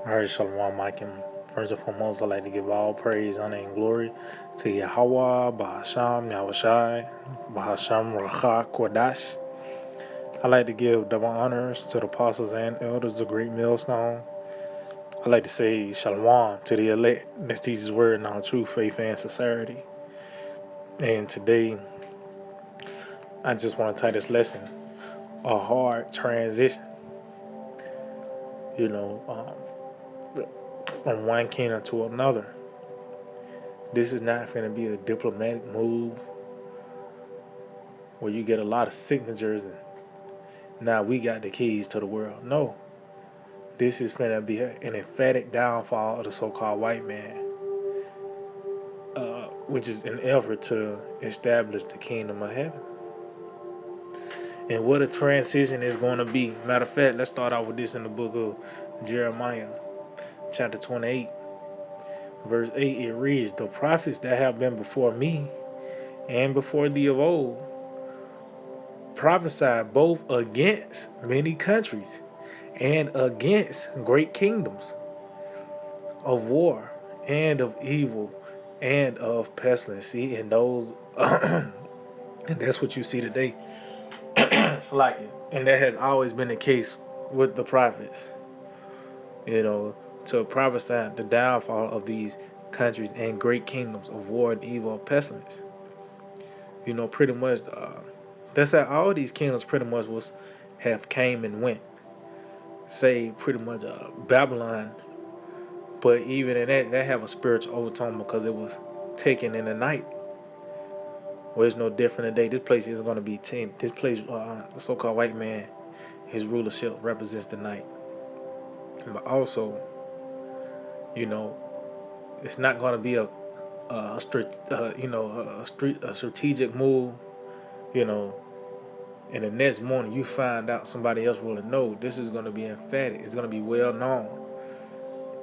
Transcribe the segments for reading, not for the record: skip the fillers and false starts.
All right, Shalom, Mike. And first and foremost, I'd like to give all praise, honor, and glory to Yahweh, Bahasham, Yahushai, Bahasham, Racha, Kodash. I'd like to give double honors to the apostles and elders of Great Millstone. I'd like to say Shalom to the elect that teaches word and all truth, faith, and sincerity. And today, I just want to tie this lesson, a hard transition, you know, from one kingdom to another. This is not going to be a diplomatic move where you get a lot of signatures and now we got the keys to the world. No, this is going to be an emphatic downfall of the so-called white man, which is an effort to establish the kingdom of heaven. And what a transition is going to be. Matter of fact, let's start out with this in the book of Jeremiah, chapter 28, verse 8. It reads, "The prophets that have been before me and before thee of old prophesied both against many countries and against great kingdoms, of war and of evil and of pestilence." See, and those, and that's what you see today. It's like it, and that has always been the case with the prophets. To prophesy the downfall of these countries and great kingdoms of war and evil and pestilence. Pretty much, that's how all these kingdoms pretty much have came and went. Say pretty much Babylon, but even in that have a spiritual overtone because it was taken in the night. Well, it's no different today. This place is going to be this place, the so-called white man, his rulership represents the night. But also, it's not going to be a strategic move. And the next morning you find out somebody else will know. This is going to be emphatic. It's going to be well known.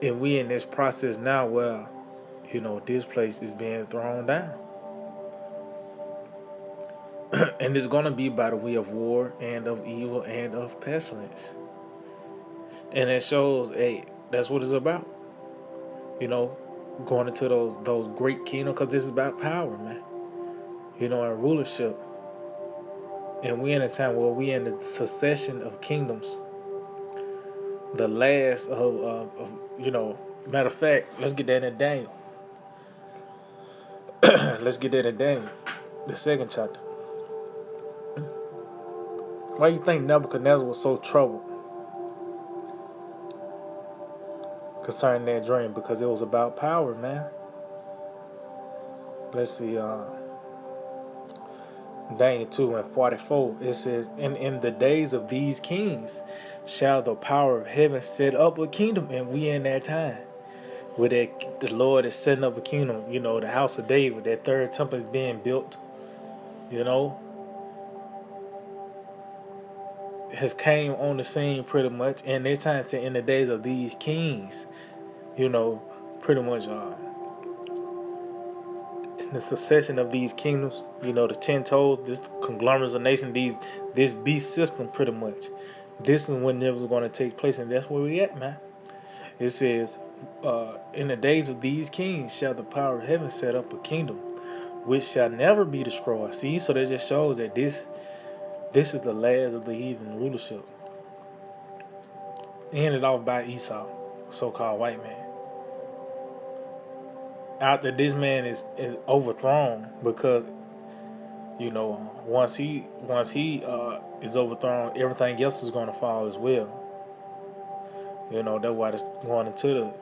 And we in this process now where, this place is being thrown down. And it's going to be by the way of war and of evil and of pestilence. And it shows, hey, that's what it's about. Going into those great kingdoms, because this is about power, man. And rulership. And we're in a time where we're in the succession of kingdoms. The last matter of fact, let's get that in Daniel. Let's get that in Daniel, the second chapter. Why do you think Nebuchadnezzar was so troubled concerning that dream? Because it was about power, man. Let's see, Daniel 2 and 44, it says, "And in the days of these kings shall the power of heaven set up a kingdom." And we in that time where the Lord is setting up a kingdom, the house of David, that third temple is being built, has came on the scene pretty much. And they're trying to say in the days of these kings, pretty much in the succession of these kingdoms, the 10 toes, this conglomerates of nation, this beast system pretty much. This is when it was going to take place, and that's where we at, man. It says, in the days of these kings shall the power of heaven set up a kingdom which shall never be destroyed. See, so that just shows that this is the last of the heathen rulership. Ended off by Esau, so-called white man. After this man is overthrown, because once he is overthrown, everything else is going to fall as well. That's why it's going into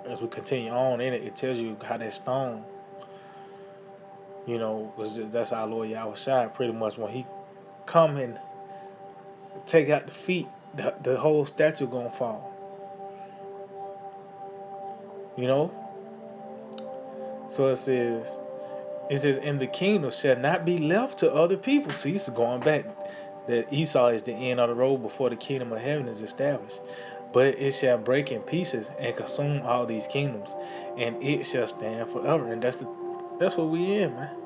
as we continue on in it, it tells you how that stone, that's our Lord Yahushua. Pretty much when he come and take out the feet, the whole statue gonna fall. So it says, "And the kingdom shall not be left to other people." See, it's going back that Esau is the end of the road before the kingdom of heaven is established. "But it shall break in pieces and consume all these kingdoms, and it shall stand forever." And that's what we in, man.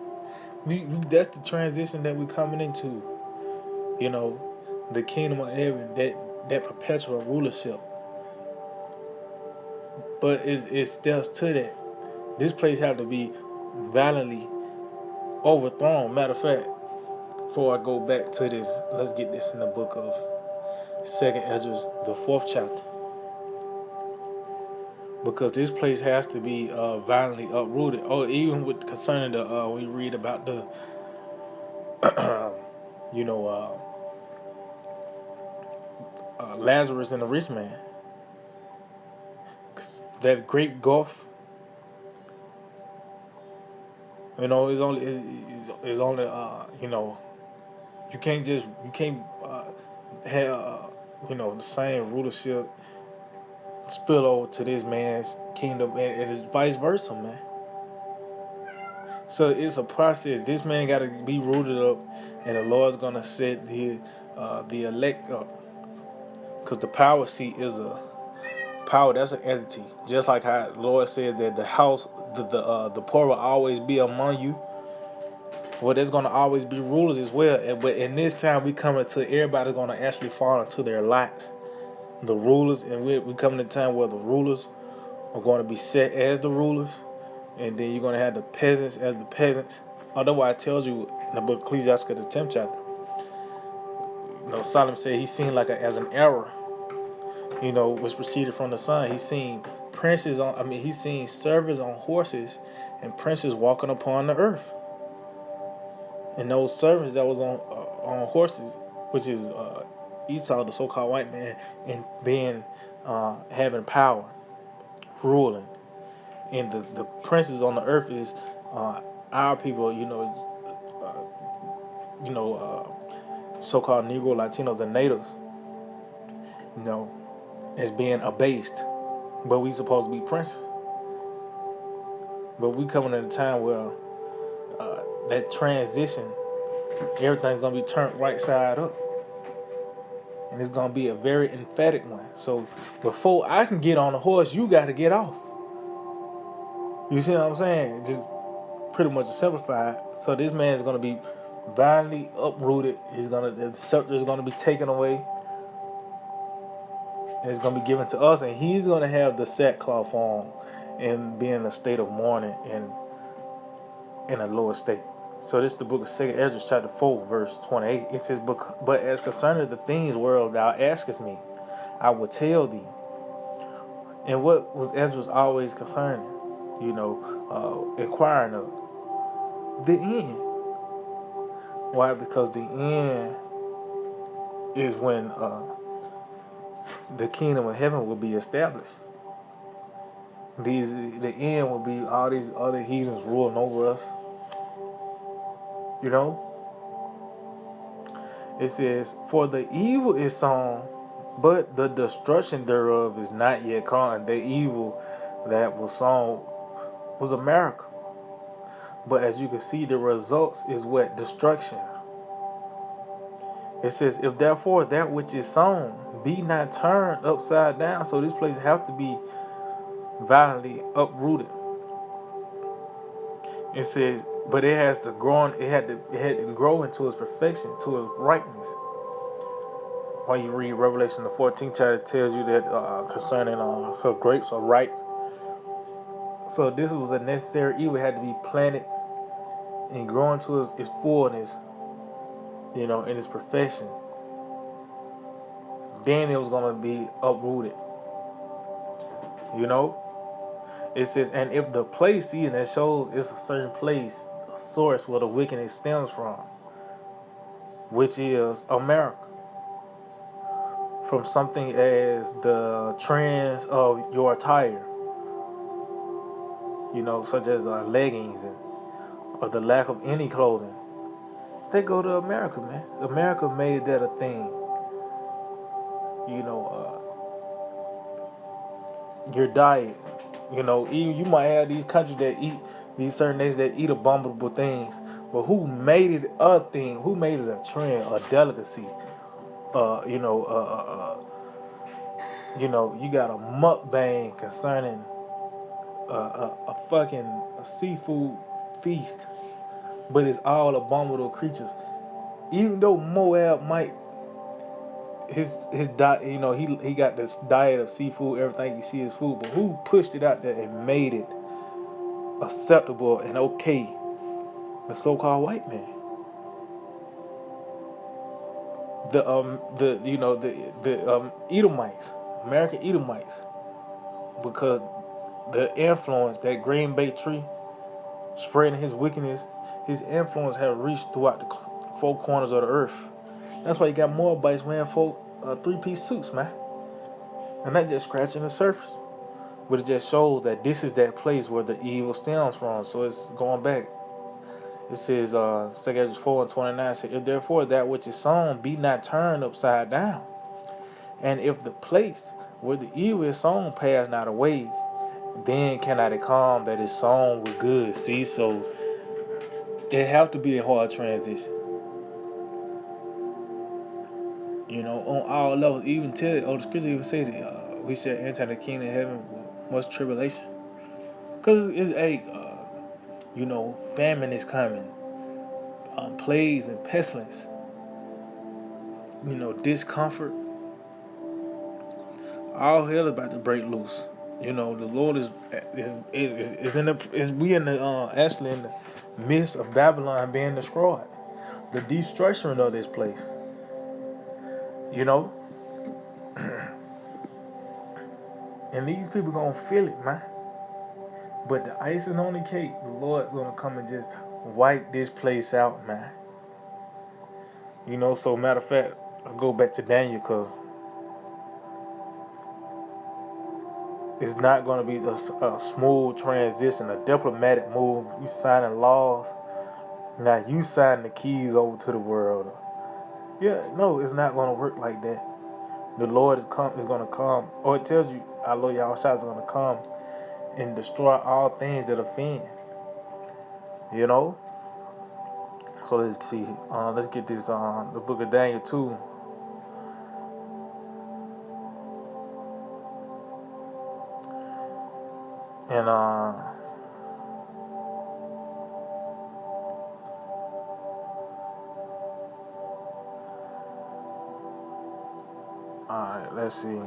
That's the transition that we coming into. The kingdom of heaven, that perpetual rulership. But it steps to that. This place have to be violently overthrown. Matter of fact, before I go back to this, let's get this in the book of Second Ezra, the 4th chapter, because this place has to be violently uprooted. Oh, even with concerning the we read about the you know Lazarus and the rich man. 'Cause that great gulf, is only you can't have the same rulership spill over to this man's kingdom, and it's vice versa, man. So it's a process. This man got to be rooted up, and the Lord's gonna set the elect up, because the power seat is a power. That's an entity. Just like how the Lord said that the house, the poor will always be among you. Well, there's gonna always be rulers as well. But in this time, we coming to everybody's gonna actually fall into their lots. The rulers, and we coming to a time where the rulers are going to be set as the rulers, and then you're going to have the peasants as the peasants. Otherwise, it tells you in the book of Ecclesiastes, the 10th chapter, Solomon said he seen as an error, which proceeded from the sun. He seen he seen servants on horses and princes walking upon the earth. And those servants that was on horses, which is Esau, the so-called white man, and being having power, ruling, and the princes on the earth is our people, so-called Negro, Latinos, and natives, as being abased, but we supposed to be princes. But we coming at a time where that transition, everything's gonna be turned right side up, and it's gonna be a very emphatic one. So before I can get on a horse, you got to get off. You see what I'm saying? Just pretty much simplified. So this man is gonna be violently uprooted. The scepter is gonna be taken away, and it's gonna be given to us, and he's gonna have the sackcloth on and be in a state of mourning and in a lower state. So this is the book of 2 Ezra chapter 4 verse 28. It says, but as concerning the things whereof thou askest me, I will tell thee. And what was Ezra's always concerning? Inquiring of the end. Why? Because the end is when the kingdom of heaven will be established. The end will be all these other heathens ruling over us. It says, for the evil is sown, but the destruction thereof is not yet come. The evil that was sown was America. But as you can see, the results is what? Destruction. It says, if therefore that which is sown be not turned upside down, so this place have to be violently uprooted. It says, but it has to grow. It had to grow into its perfection, to its ripeness. When you read Revelation the 14th chapter, it tells you that concerning her grapes are ripe. So this was a necessary evil. It had to be planted and grow into its fullness, in its perfection. Then it was going to be uprooted. It says, and if the place, and that shows it's a certain place, a source where the wickedness stems from, which is America. From something as the trends of your attire, such as leggings or the lack of any clothing, they go to America, man. America made that a thing. Your diet, you might have these countries that eat these certain nations that eat abominable things, but who made it a thing? Who made it a trend, a delicacy? You got a mukbang concerning a fucking seafood feast, but it's all abominable creatures. Even though Moab might his diet, he got this diet of seafood, everything you see is food, but who pushed it out there and made it acceptable and okay? The so-called white man. The Edomites, American Edomites, because the influence, that Green Bay tree spreading his wickedness, his influence had reached throughout the four corners of the earth. That's why you got Moabites wearing three-piece suits, man. And that just scratching the surface. But it just shows that this is that place where the evil stems from. So it's going back. It says, 2 4:29 says, if therefore that which is sown be not turned upside down, and if the place where the evil is sown pass not away, then cannot it come that is sown with good. See, so it have to be a hard transition. On all levels, even the scripture even say that we shall enter the kingdom of heaven with much tribulation. Because famine is coming, plagues and pestilence, discomfort. All hell is about to break loose. The Lord is we in the actually in the midst of Babylon being destroyed, the destruction of this place. And these people gonna feel it, man. But the icing on the cake, the Lord's gonna come and just wipe this place out, man. So matter of fact, I'll go back to Daniel, because it's not going to be a smooth transition, a diplomatic move. You signing laws, now you sign the keys over to the world. Yeah, no, it's not going to work like that. The Lord is going to come, or it tells you, our Lord Yahushua is going to come and destroy all things that offend. So let's see. Let's get this the book of Daniel 2. And alright, let's see.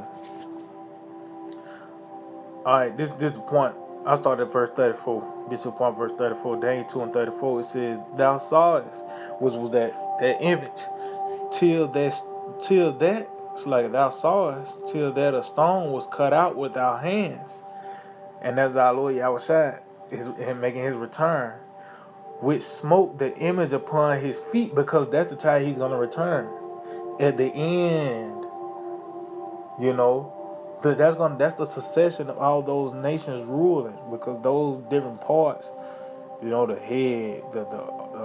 Alright, this is the point. I started at verse 34. Get to the point, verse 34. Daniel 2 and 34. It said, thou sawest, which was that image, till that, it's like thou sawest, till that a stone was cut out with our hands. And that's our Lord Yahushua is making his return, which smote the image upon his feet, because that's the time he's going to return. At the end, that's the succession of all those nations ruling, because those different parts, the head, the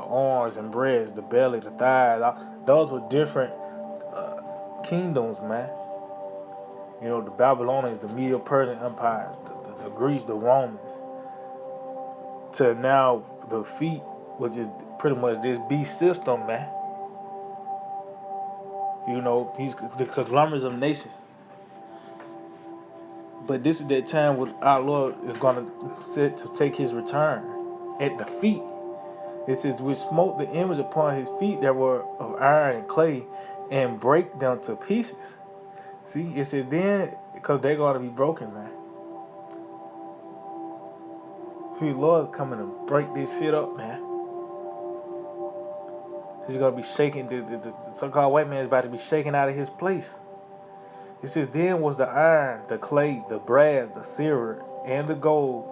arms and breasts, the belly, the thighs, those were different kingdoms, man. The Babylonians, the Medo-Persian Empire, the Greeks, the Romans, to now the feet, which is pretty much this beast system, man. The conglomerates of nations. But this is that time when our Lord is going to set to take his return at the feet. It says, which smote the image upon his feet that were of iron and clay, and break them to pieces. See, it said then, because they're going to be broken, man. See, the Lord's coming to break this shit up, man. He's going to be shaking. The so-called white man is about to be shaken out of his place. It says, then was the iron, the clay, the brass, the silver, and the gold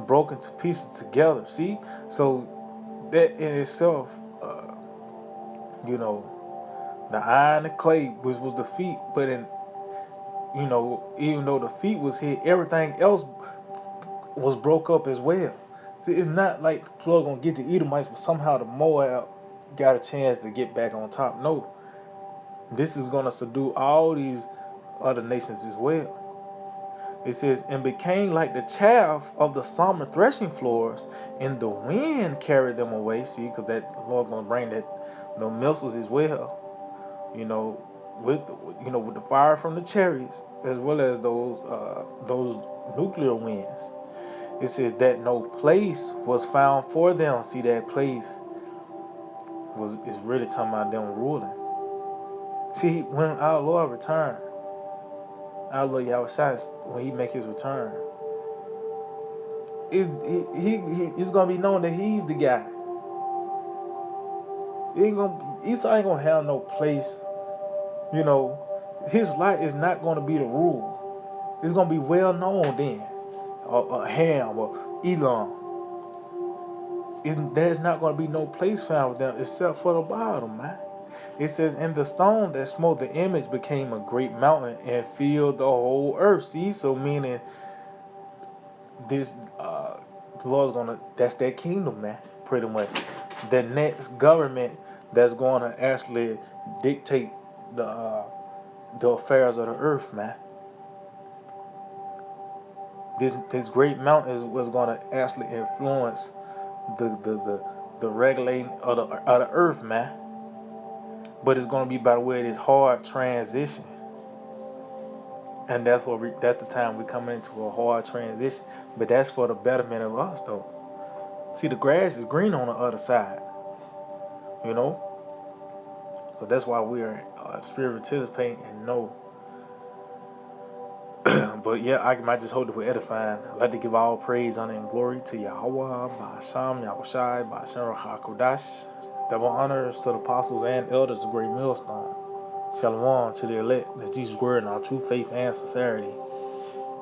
broken to pieces together. See? So that in itself, the iron, the clay was the feet, but even though the feet was hit, everything else was broke up as well. See, it's not like the Lord gonna get the Edomites, but somehow the Moab got a chance to get back on top. No. This is going to subdue all these other nations as well. It says, and became like the chaff of the summer threshing floors, and the wind carried them away. See, because that Lord's going to bring the missiles as well. With the fire from the chariots, as well as those nuclear winds. It says that no place was found for them. See, that place is really talking about them ruling. See, when our Lord return, our Lord Yahushua, when he make his return, it's gonna be known that he's the guy. Esau ain't gonna have no place. You know, his light is not gonna be the rule. It's gonna be well known then. Or Ham or Elam. There's not gonna be no place found with them except for the bottom, man. It says, and the stone that smote the image became a great mountain and filled the whole earth. See, so meaning this the Lord's gonna, that's that kingdom, man, pretty much. The next government that's gonna actually dictate the affairs of the earth, man. This great mountain was gonna actually influence the regulating of the earth, man. But it's gonna be by the way of this hard transition. And that's that's the time we're coming into a hard transition. But that's for the betterment of us, though. See, the grass is green on the other side, you know. So that's why we are spirit participating and know. But yeah, I might just hope that we're edifying. I'd like to give all praise, honor, and glory to Yahweh, Ba'asham, Yahushai, Ba'ashem Rachakodash. Double honors to the apostles and elders of Great Millstone. Shalom to the elect. That's Jesus' word in our true faith and sincerity.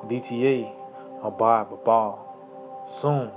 DTA, Abad Babal. Soon.